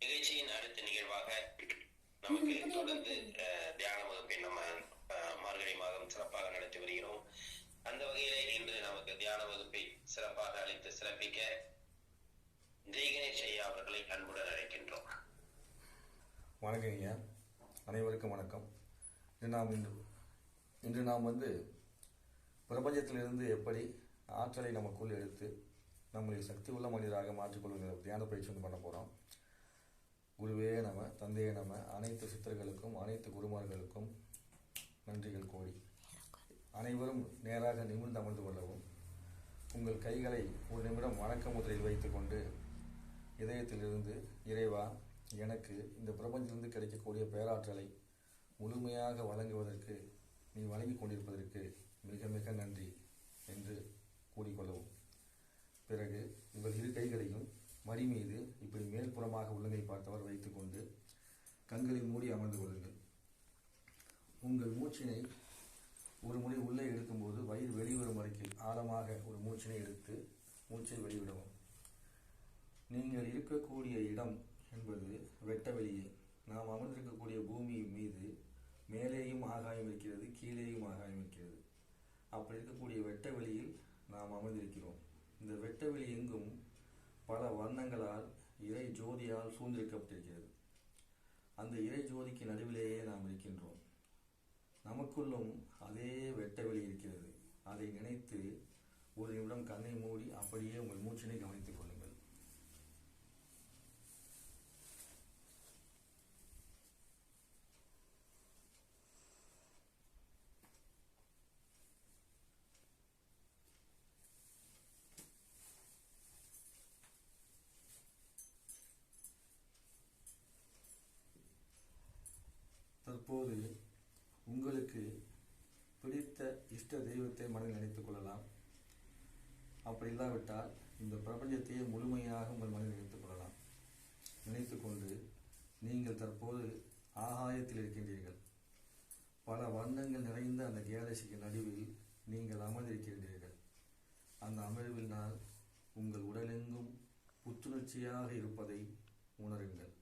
நிகழ்ச்சியின் அடுத்த நிகழ்வாக நமக்கு தொடர்ந்து தியான வகுப்பை நம்ம மார்கழி மாதம் சிறப்பாக நடத்தி வருகிறோம். அந்த வகையிலே இன்று நமக்கு தியான வகுப்பை சிறப்பாக அழைத்து சிறப்பிக்க ஜெய்கணேஷ் ஐயா அவர்களை அன்புடன் அழைக்கின்றோம். வணக்கம் ஐயா, அனைவருக்கும் வணக்கம். இன்று நாம் பிரபஞ்சத்திலிருந்து எப்படி ஆற்றலை நமக்குள் எடுத்து நம்மளை சக்தி உள்ள மனிதராக மாற்றிக்கொள்கிற தியான பயிற்சி பண்ண போகிறோம். குருவே நம, தந்தையே நம, அனைத்து சித்தர்களுக்கும் அனைத்து குருமார்களுக்கும் நன்றிகள் கோடி. அனைவரும் நேராக நிமிர்ந்து அமர்ந்து கொள்ளவும். உங்கள் கைகளை ஒரு நிமிடம் வணக்க முதிரையில் வைத்துக்கொண்டு இதயத்திலிருந்து, இறைவா, எனக்கு இந்த பிரபஞ்சத்திலிருந்து கிடைக்கக்கூடிய பேராற்றலை முழுமையாக வழங்குவதற்கு நீ வழங்கி கொண்டிருப்பதற்கு மிக மிக நன்றி என்று கூறிக்கொள்ளவும். பிறகு உங்கள் இரு கைகளையும் மடி மீது இப்படி மேல்புறமாக உள்ளங்கை பார்த்தவர் வைத்துக்கொண்டு கண்களை மூடி அமர்ந்து கொள்ளுங்கள். உங்கள் மூச்சினை ஒரு முறை உள்ளே எடுக்கும்போது வயிறு வெளிவரும் வரைக்கும் ஆழமாக ஒரு மூச்சினை எடுத்து மூச்சை வெளிவிடவும். நீங்கள் இருக்கக்கூடிய இடம் என்பது வெட்ட வெளியே. நாம் அமர்ந்திருக்கக்கூடிய பூமி மீது மேலேயும் ஆகாயம் இருக்கிறது, கீழேயும் ஆகாயம் இருக்கிறது. அப்படி இருக்கக்கூடிய வெட்ட வெளியில் நாம் அமர்ந்திருக்கிறோம். இந்த வெட்ட வெளி எங்கும் பல வண்ணங்களால் இறை ஜோதியால் சூழ்ந்திருக்கப்பட்டிருக்கிறது. அந்த இறை ஜோதிக்கு நடுவிலேயே நாம் இருக்கின்றோம். நமக்குள்ளும் அதே வெட்ட வெளி இருக்கிறது. அதை நினைத்து ஒரு நிமிடம் கண்ணை மூடி அப்படியே உங்கள் மூச்சினை கவனித்துக் கொள்ளுங்கள். தற்போது உங்களுக்கு பிடித்த இஷ்ட தெய்வத்தை மனதில் நினைத்துக் கொள்ளலாம். அப்படி இல்லாவிட்டால் இந்த பிரபஞ்சத்தையே முழுமையாக உங்கள் மனதில் நினைத்துக் கொள்ளலாம். நினைத்து கொண்டு நீங்கள் தற்போது ஆகாயத்தில் இருக்கின்றீர்கள். பல வண்ணங்கள் நிறைந்த அந்த கேலக்சிக்கு நடுவில் நீங்கள் அமர்ந்திருக்கின்றீர்கள். அந்த அமர்வினால் உங்கள் உடலெங்கும் புத்துணர்ச்சியாக இருப்பதை உணருங்கள்.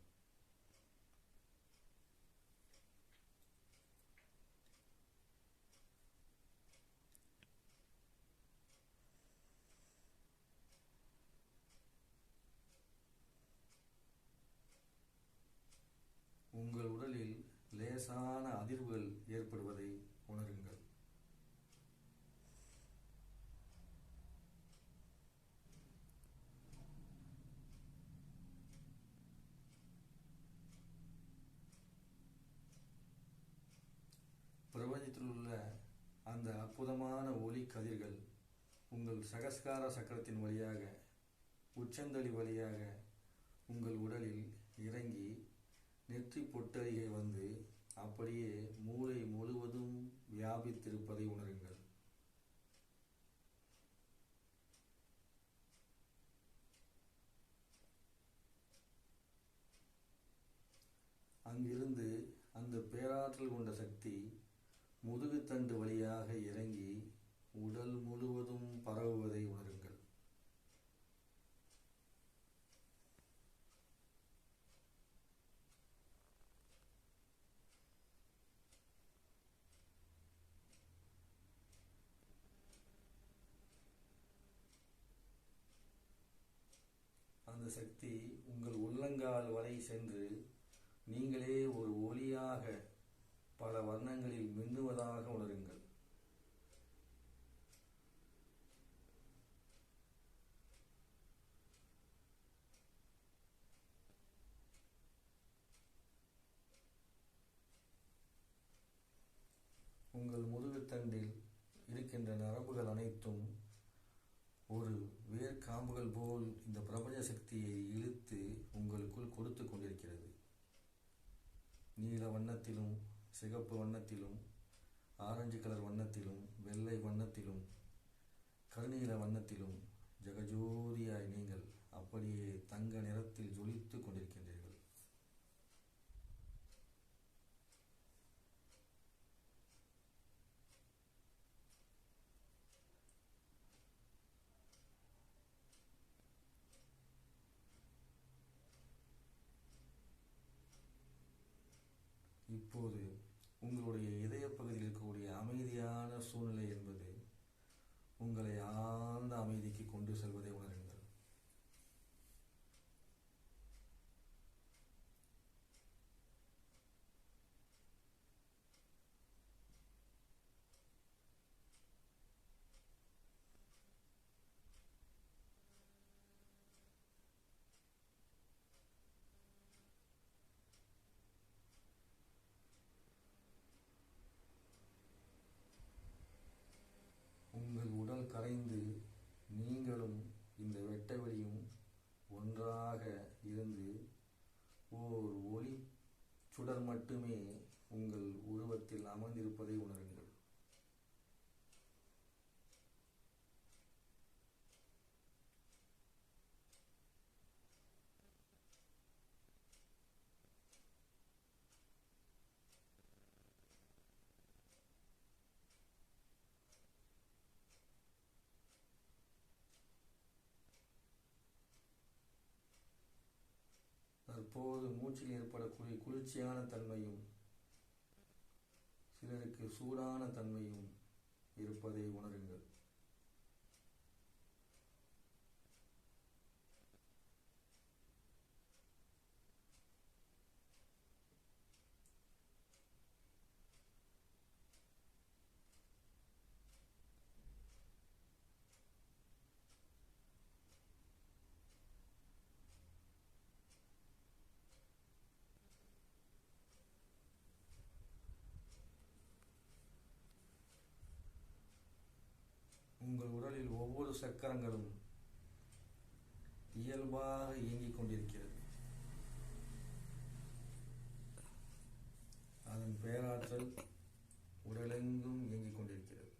உங்கள் உடலில் லேசான அதிர்வுகள் ஏற்படுவதை உணருங்கள். பிரபஞ்சத்தில் உள்ள அந்த அற்புதமான ஒளி கதிர்கள் உங்கள் சகஸ்கார சக்கரத்தின் வழியாக, உச்சந்தளி வழியாக உங்கள் உடலில் இறங்கி நெற்றி பொட்டருகே வந்து அப்படியே மூளை முழுவதும் வியாபித்திருப்பதை உணருங்கள். அங்கிருந்து அந்த பேராற்றல் கொண்ட சக்தி முதுகுத்தண்டு வழியாக இறங்கி உடல் முழுவதும் பரவுவதை உணருங்கள். அந்த சக்தி உங்கள் உள்ளங்கால் வரை சென்று நீங்களே ஒரு ஒளியாக பல வர்ணங்களில் மின்னுவதாக உணருங்கள். உங்கள் முதுகுத்தண்டில் இருக்கின்ற நரம்புகள் அனைத்தும் ஒரு வேர்க்காம்புகள் போல் இந்த பிரபஞ்ச சக்தியை இழுத்து உங்களுக்குள் கொடுத்து கொண்டிருக்கிறது. நீல வண்ணத்திலும், சிகப்பு வண்ணத்திலும், ஆரஞ்சு கலர் வண்ணத்திலும், வெள்ளை வண்ணத்திலும், கருநீல வண்ணத்திலும் ஜெகஜோதியாய் நீங்கள் அப்படியே தங்க நிறத்தில் ஜொலித்து கொண்டிருக்கின்றீர்கள். இப்போது உங்களுடைய இதய பகுதியில் இருக்கக்கூடிய அமைதியான சூழ்நிலை என்பது உங்களை ஆழ்ந்த அமைதிக்கு கொண்டு செல்வதை உணருங்கள். உங்கள் உடல் கரைந்து நீங்களும் இந்த வெட்ட வெளியும் ஒன்றாக இருந்து ஓர் ஒளி சுடர் மட்டுமே உங்கள் உருவத்தில் அமர்ந்திருப்பதை உணருங்கள். தற்போது மூச்சில் ஏற்படக்கூடிய குளிர்ச்சியான தன்மையும் சிலருக்கு சூடான தன்மையும் இருப்பதை உணருங்கள். உங்கள் உடலில் ஒவ்வொரு சக்கரங்களும் இயல்பாக இயங்கிக் கொண்டிருக்கிறது. அதன் பேராற்றல் உடலெங்கும் இயங்கிக் கொண்டிருக்கிறது.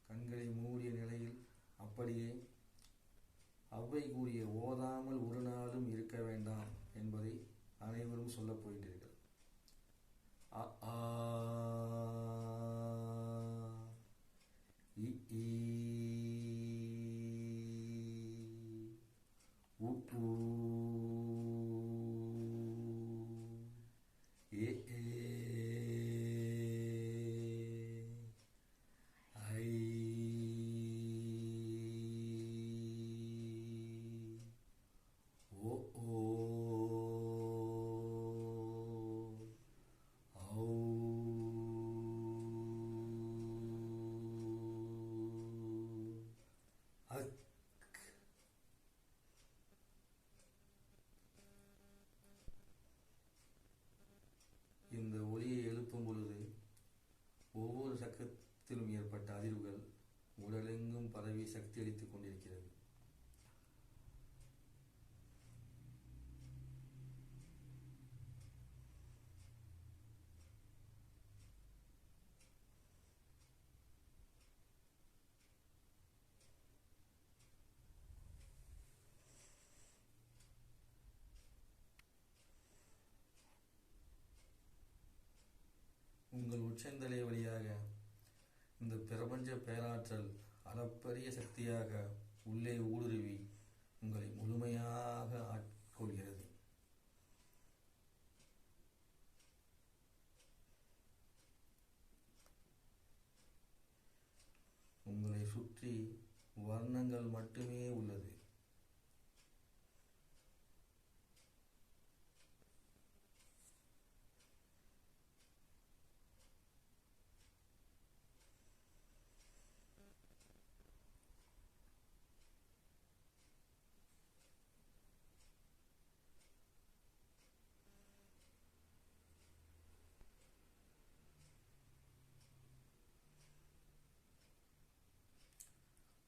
கண்களை மூடிய நிலையில் அப்படியே அவ்வை கூறிய ஓதாமல் ஒரு நாளும் இருக்க வேண்டாம் என்பதை அனைவரும் சொல்லப் போகின்றீர்கள். அ ஆ இ ஈ உ ஊ ஏ ஏ ஐ ஓ ஓ ஔ அக். இந்த ஒலியை எழுப்பும் பொழுது ஒவ்வொரு சக்கரத்திலும் ஏற்பட்ட அதிர்வுகள் உடலெங்கும் பரவி சக்தி அளித்துக் கொண்டிருக்கிறது. உங்கள் உச்சந்தலை வழியாக இந்த பிரபஞ்ச பேராற்றல் அளப்பரிய சக்தியாக உள்ளே ஊடுருவி உங்களை முழுமையாக ஆட்கொள்கிறது. உங்களை சுற்றி வர்ணங்கள் மட்டுமே உள்ளது.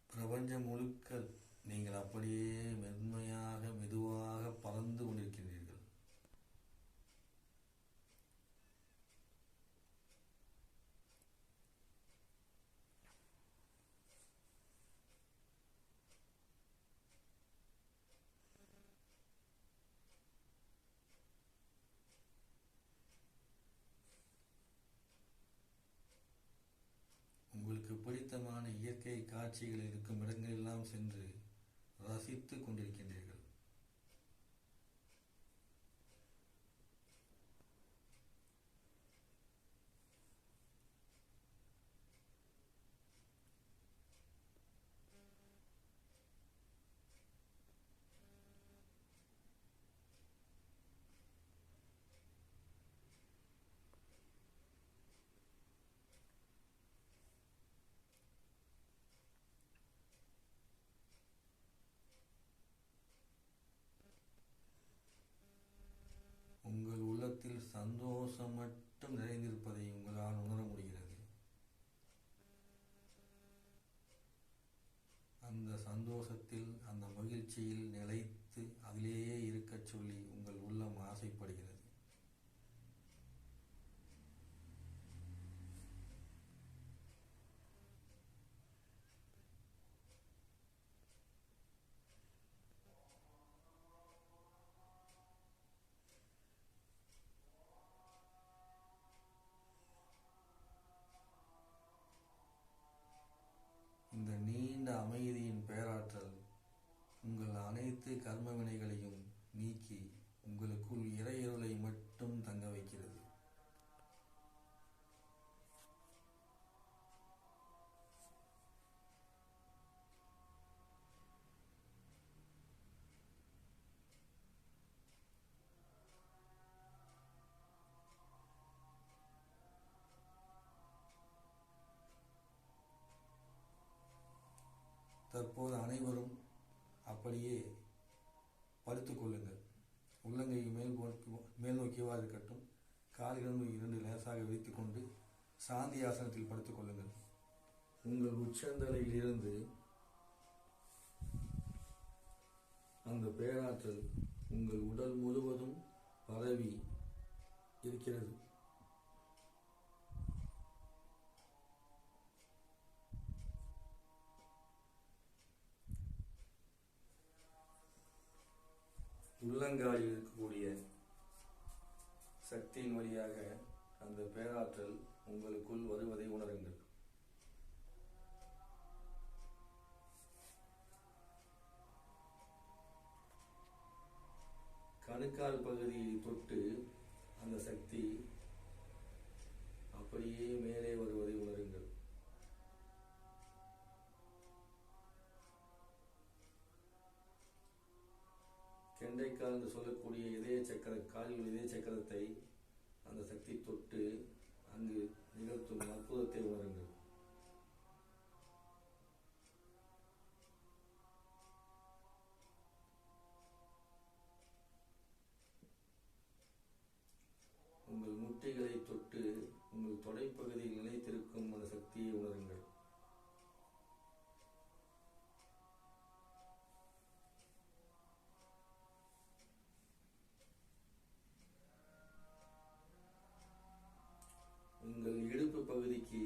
பிரபஞ்சம் முழுக்க நீங்கள் அப்படியே மென்மையாக மெதுவாக பறந்து கொண்டிருக்கிறீர்கள். உங்களுக்கு உங்களுக்கு பிடித்தமான இயற்கை காட்சிகள் இருக்கும் இடங்களெல்லாம் சென்று ரசித்து கொண்டிருக்கின்றீர்கள். உங்கள் உள்ளத்தில் சந்தோஷம் மட்டும் நிறைந்திருப்பதை உங்களால் உணர முடிகிறது. அந்த சந்தோஷத்தில், அந்த மகிழ்ச்சியில் நிலைத்து அதிலேயே இருக்கச் சொல்லி உங்கள் உள்ளம் ஆசைப்படுகிறது. இந்த நீண்ட அமைதியின் பேராற்றல் உங்கள் அனைத்து கர்ம வினைகளையும் நீக்கி உங்களுக்குள் இறையருளை மட்டும் தங்க வைக்கிறது. தற்போது அனைவரும் அப்படியே படுத்துக் கொள்ளுங்கள். உள்ளங்கை மேல் நோக்கியவா இருக்கட்டும். கால்களும் 2 லேசாக விரித்துக் கொண்டு சாந்தி ஆசனத்தில் படுத்துக் கொள்ளுங்கள். உங்கள் உச்சந்தலையில் இருந்து அந்த பேராற்றல் உங்கள் உடல் முழுவதும் பரவி இருக்கிறது. உள்ளங்காலில் இருக்கக்கூடிய சக்தியின் வழியாக அந்த பேராற்றல் உங்களுக்குள் வருவதை உணருங்கள். கணுக்கால் பகுதியை தொட்டு அந்த சக்தி அப்படியே மேலே வருவதை உணருங்கள். கெண்டைக்கால் என்று சொல்லக்கூடிய காலில் இதய சக்கரத்தை அந்த சக்தி தொட்டு அங்கு நிகழ்த்தும் அற்புதத்தை உணருங்கள். உங்கள் முட்டிகளை தொட்டு உங்கள் தொடைப்பகுதியில் நிலைத்திருக்கும் அந்த சக்தியை உணருங்கள். உங்கள் இடுப்பு பகுதிக்கு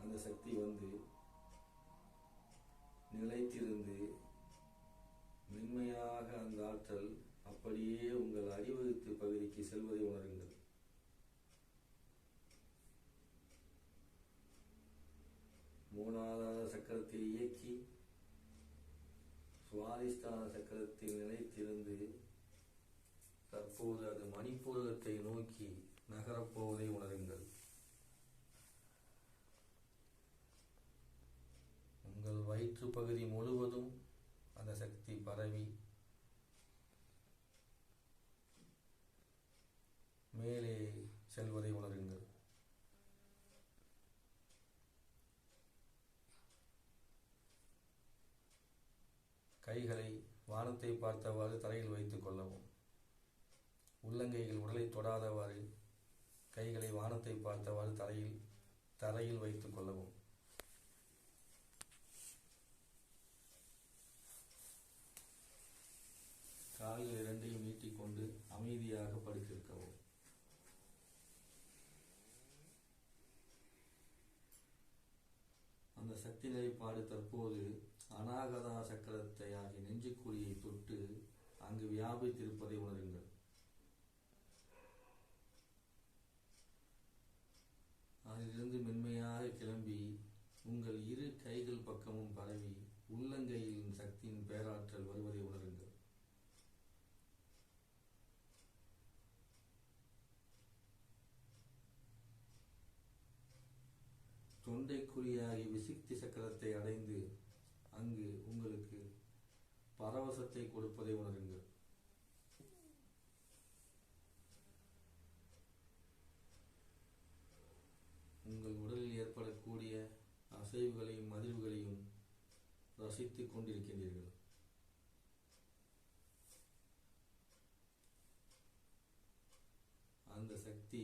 அந்த சக்தி வந்து நிலைத்திருந்து மென்மையாக அந்த ஆற்றல் அப்படியே உங்கள் அடிவகுத்து பகுதிக்கு செல்வதை உணருங்கள். மூலாதார சக்கரத்தை இயக்கி சுவாதிஷ்டான சக்கரத்தில் நிலைத்திருந்து தற்போது அது மணிப்பூரகத்தை நோக்கி நகரப்போவதை உணருங்கள். உங்கள் வயிற்று பகுதி முழுவதும் அந்த சக்தி பரவி மேலே செல்வதை உணருங்கள். கைகளை வானத்தை பார்த்தவாறு தரையில் வைத்துக் கொள்ளவும். உள்ளங்கைகள் உடலை தொடாதவாறு கைகளை வானத்தை பார்த்தவாறு தரையில் வைத்துக் கொள்ளவும். கால்கள் 2ஐயும் நீட்டிக்கொண்டு அமைதியாக படுத்திருக்கவும். அந்த சக்தி நிலைப்பாடு தற்போது அநாகதா சக்கரத்தை ஆகிய நெஞ்சுக்குழியை தொட்டு அங்கு வியாபித்திருப்பதை உணருங்கள். அதிலிருந்து மென்மையாக கிளம்பி உங்கள் தொண்டைக்குழியாகி விசுக்தி சக்கரத்தை அடைந்து அங்கு உங்களுக்கு பரவசத்தை கொடுப்பதை உணருங்கள். உங்கள் உடலில் ஏற்படக்கூடிய அசைவுகளையும் அதிர்வுகளையும் ரசித்துக் கொண்டிருக்கின்றீர்கள். அந்த சக்தி,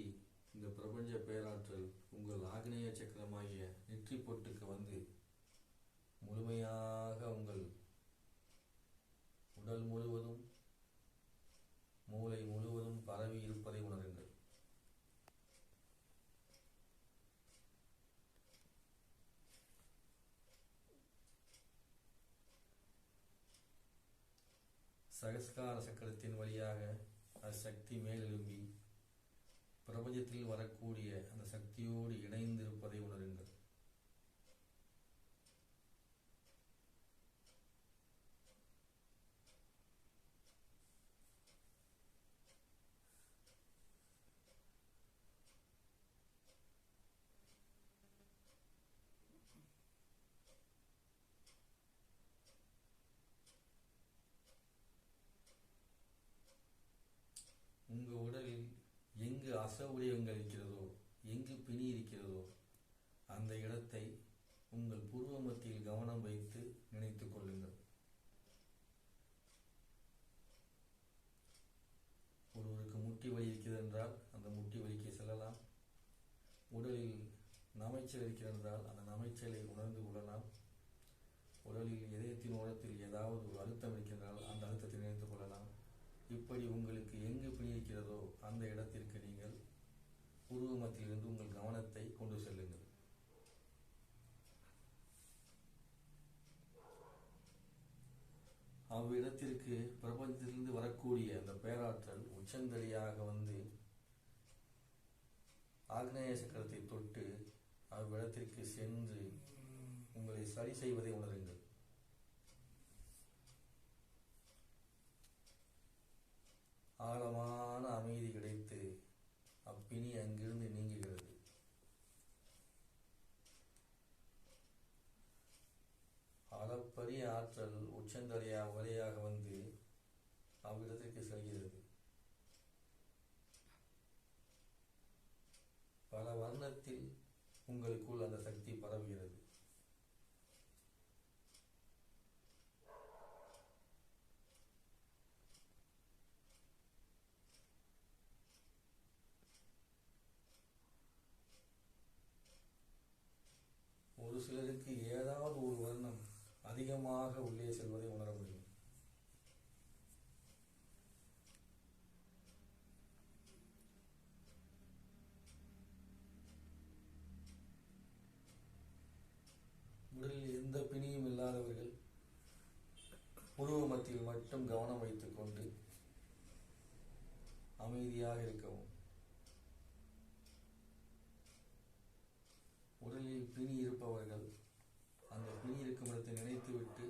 இந்த பிரபஞ்ச பேராற்றல் உங்கள் ஆக்னேய சக்கரமாகிய நெற்றி பொட்டுக்கு வந்து முழுமையாக உங்கள் உடல் முழுவதும் மூளை முழுவதும் பரவி இருப்பதை உணருங்கள். சகஸ்கார சக்கரத்தின் வழியாக அச்சக்தி மேலெழும்பி பிரபஞ்சத்தில் வரக்கூடிய அந்த சக்தியோடு இணைந்திருப்பதை உணருங்கள். உங்கள் உடலில் எங்கு அசௌகரியங்கள் இருக்கிறதோ, எங்கு பிணி இருக்கிறதோ, அந்த இடத்தை உங்கள் புருவ மத்தியில் கவனம் வைத்து நினைத்துக் கொள்ளுங்கள். ஒருவருக்கு முட்டி வலி இருக்கிறது என்றால் அந்த முட்டி வலிக்கு செல்லலாம். உடலில் நமைச்சல் இருக்கிறது என்றால் அந்த நமைச்சலை உணர்ந்து கொள்ளலாம். உடலில் இதயத்தின் ஓரத்தில் ஏதாவது ஒரு அழுத்தம் இருக்கின்றால் அந்த அழுத்தத்தை நினைத்துக் கொள்ளலாம். இப்படி உங்களுக்கு எங்கு பிணி இருக்கிறதோ அந்த இடத்திற்கு நீங்கள் புருவ மத்தியிலிருந்து உங்கள் கவனத்தை கொண்டு செல்லுங்கள். அவ்விடத்திற்கு பிரபஞ்சத்திலிருந்து வரக்கூடிய அந்த பேராற்றல் உச்சந்தடியாக வந்து ஆக்னேய சக்கரத்தை தொட்டு அவ்விடத்திற்கு சென்று உங்களை சரி செய்வதை உணருங்கள். ஆழமான அமைதி கிடைத்து அப்பிணி அங்கிருந்து நீங்குகிறது. அளப்பரிய ஆற்றல் உச்சந்தலையா வழியாக வந்து அவ்விடத்திற்கு செல்கிறது. பல வர்ணத்தில் உங்களுக்குள் அந்த சக்தி பரவுகிறது. ஒரு சிலருக்கு ஏதாவது ஒரு வர்ணம் அதிகமாக உள்ளே செல்வதை உணர முடியும். உடலில் எந்த பிணியும் இல்லாதவர்கள் புருவ மத்தியில் மட்டும் கவனம் வைத்துக் கொண்டு அமைதியாக இருக்கவும். உடலில் பிணி இருப்பவர்கள் அந்த பிணி இருக்கும் இடத்தை நினைத்துவிட்டு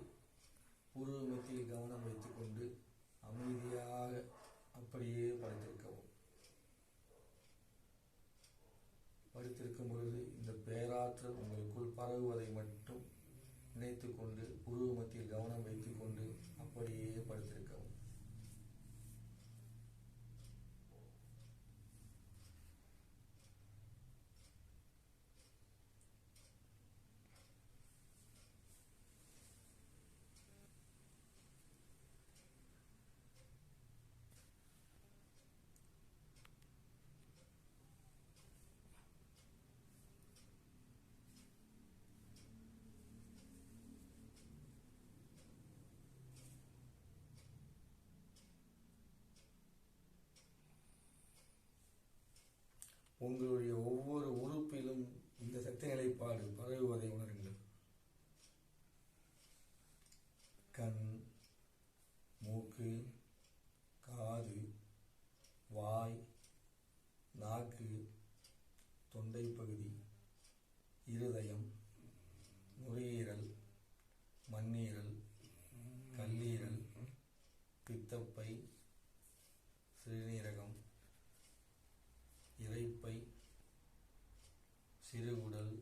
புருவ மத்தியில் கவனம் வைத்துக் கொண்டு அமைதியாக அப்படியே படுத்திருக்கவும். படுத்திருக்கும் பொழுது இந்த பேராற்றல் உங்களுக்குள் பரவுவதை மட்டும் நினைத்து கொண்டு புருவ மத்தியில் கவனம் வைத்துக் கொண்டு அப்படியே படுத்திருக்கவும். உங்களுடைய ஒவ்வொரு உறுப்பிலும் இந்த சக்தி நிலைப்பாடு பரவுவதை உணருங்கள். கண், மூக்கு, காது, வாய், நாக்கு, தொண்டை பகுதி, இருதயம், நுரையீரல், மண்ணீரல், கல்லீரல், பித்தப்பை, சிறுநீரகம், இரைப்பை, சிறுகுடல்,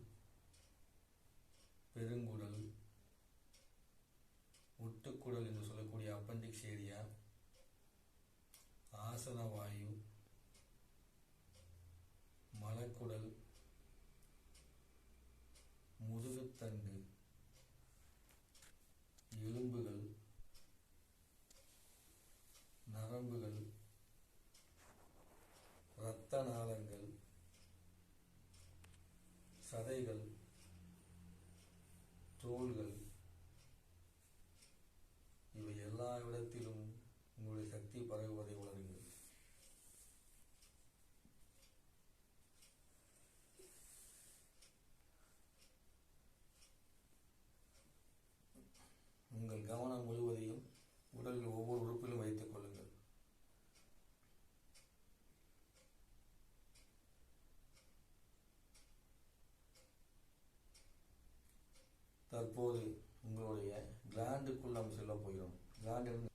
தற்போது உங்களுடைய கிளாண்டுக்குள் நாம் செல்ல போகிறோம். கிளாண்ட்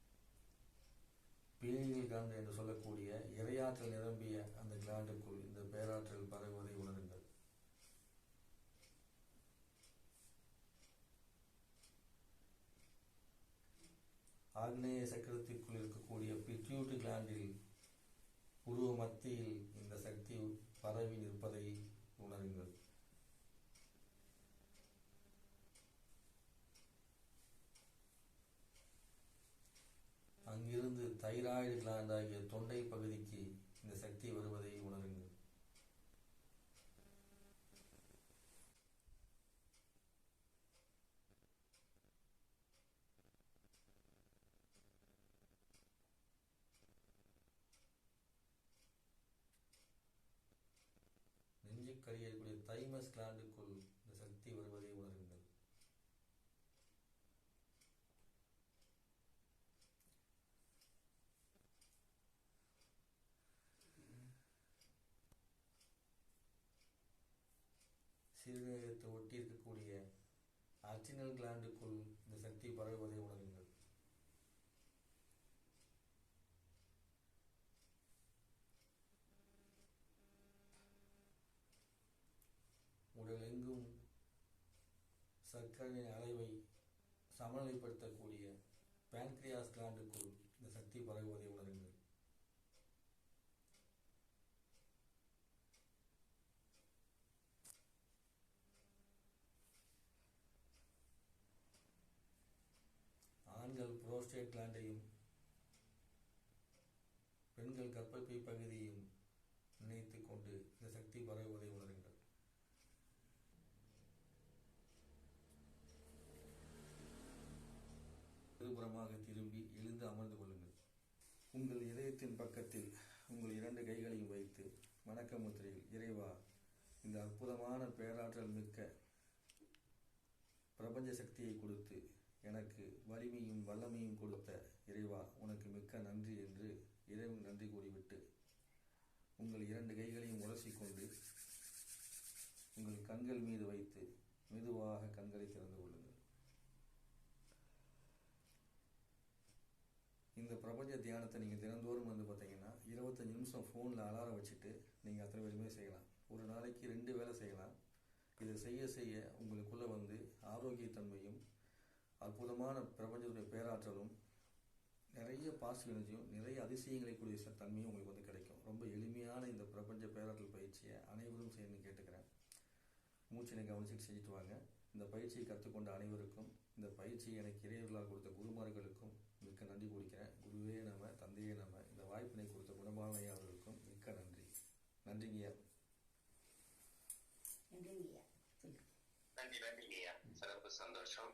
பீனியல் கிளாண்ட் என்று சொல்லக்கூடிய இரையாற்றல் நிரம்பிய அந்த கிளாண்டுக்குள் இந்த பேராற்றல் பரவுவதை உணருங்கள். ஆக்னேய சக்கரத்திற்குள் இருக்கக்கூடிய பிட்யூட்டரி கிளாண்டில் உருவ மத்தியில் இந்த சக்தி பரவி நிற்பதை உணருங்கள். அங்கிருந்து தைராய்டு கிளாண்ட் ஆகிய தொண்டை பகுதிக்கு இந்த சக்தி வருவதை உணருங்கள். நெஞ்சுக்கடியில் இருக்கக்கூடிய தைமஸ் கிளாண்டுக்குள் இந்த சக்தி வருவதை உணருங்கள். சிறுநீரகத்தை ஒட்டி இருக்கக்கூடிய அட்ரினல் கிளாண்டுக்குள் இந்த சக்தி பரவுவதை உணருங்கள். உடலெங்கும் சர்க்கரையின் அளவை சமநிலைப்படுத்தக்கூடிய பேன்கிரியாஸ் கிளாண்டுக்குள் இந்த சக்தி பரவுவதை உணருங்கள். ஆண்கள் புரோஸ்டேட் கிளாண்டையும் பெண்கள் கர்ப்பப்பை பகுதியையும் நினைத்துக் கொண்டு இந்த சக்தி பரவுவதை உணருங்கள். இருபுறமாக திரும்பி எழுந்து அமர்ந்து கொள்ளுங்கள். உங்கள் இதயத்தின் பக்கத்தில் உங்கள் 2 கைகளையும் வைத்து வணக்க முத்திரையில், இறைவா, இந்த அற்புதமான பேராற்றல் மிக்க பிரபஞ்ச சக்தியை கொடுத்து எனக்கு வலிமையும் வல்லமையும் கொடுத்த இறைவா, உனக்கு மிக்க நன்றி என்று இறைவன் நன்றி கூறிவிட்டு உங்கள் 2 கைகளையும் உரசிக்கொண்டு உங்கள் கண்கள் மீது வைத்து மெதுவாக கண்களை திறந்து கொள்ளுங்கள். இந்த பிரபஞ்ச தியானத்தை நீங்கள் தினந்தோறும் பார்த்தீங்கன்னா 25 நிமிஷம் ஃபோனில் அலாரம் வச்சுட்டு நீங்கள் அத்தனை பேருமே செய்யலாம். ஒரு நாளைக்கு 2 வேளை செய்யலாம். இதை செய்ய செய்ய உங்களுக்குள்ளே ஆரோக்கியத்தன்மையும் அற்புதமான பிரபஞ்சத்துடைய பேராற்றலும் நிறைய பாசிட்டிவ் எனர்ஜியும் நிறைய அதிசயங்களை கூடிய தன்மையும் உங்களுக்கு கிடைக்கும். ரொம்ப எளிமையான இந்த பிரபஞ்ச பேராற்றல் பயிற்சியை அனைவரும் செய்யணும்னு கேட்டுக்கிறேன். மூச்சினை கவனிச்சுட்டு செஞ்சுட்டு வாங்க. இந்த பயிற்சியை கற்றுக்கொண்ட அனைவருக்கும், இந்த பயிற்சியை எனக்கு இறைவர்களால் கொடுத்த குருமார்களுக்கும் மிக்க நன்றி கூறிக்கிறேன். குருவே நம, தந்தையே நம. இந்த வாய்ப்பினை கொடுத்த குணபாலனை அவர்களுக்கும் மிக்க நன்றி. நன்றிங்கய்யா. நன்றிங்கய்யா. சிறப்பு, சந்தோஷம்.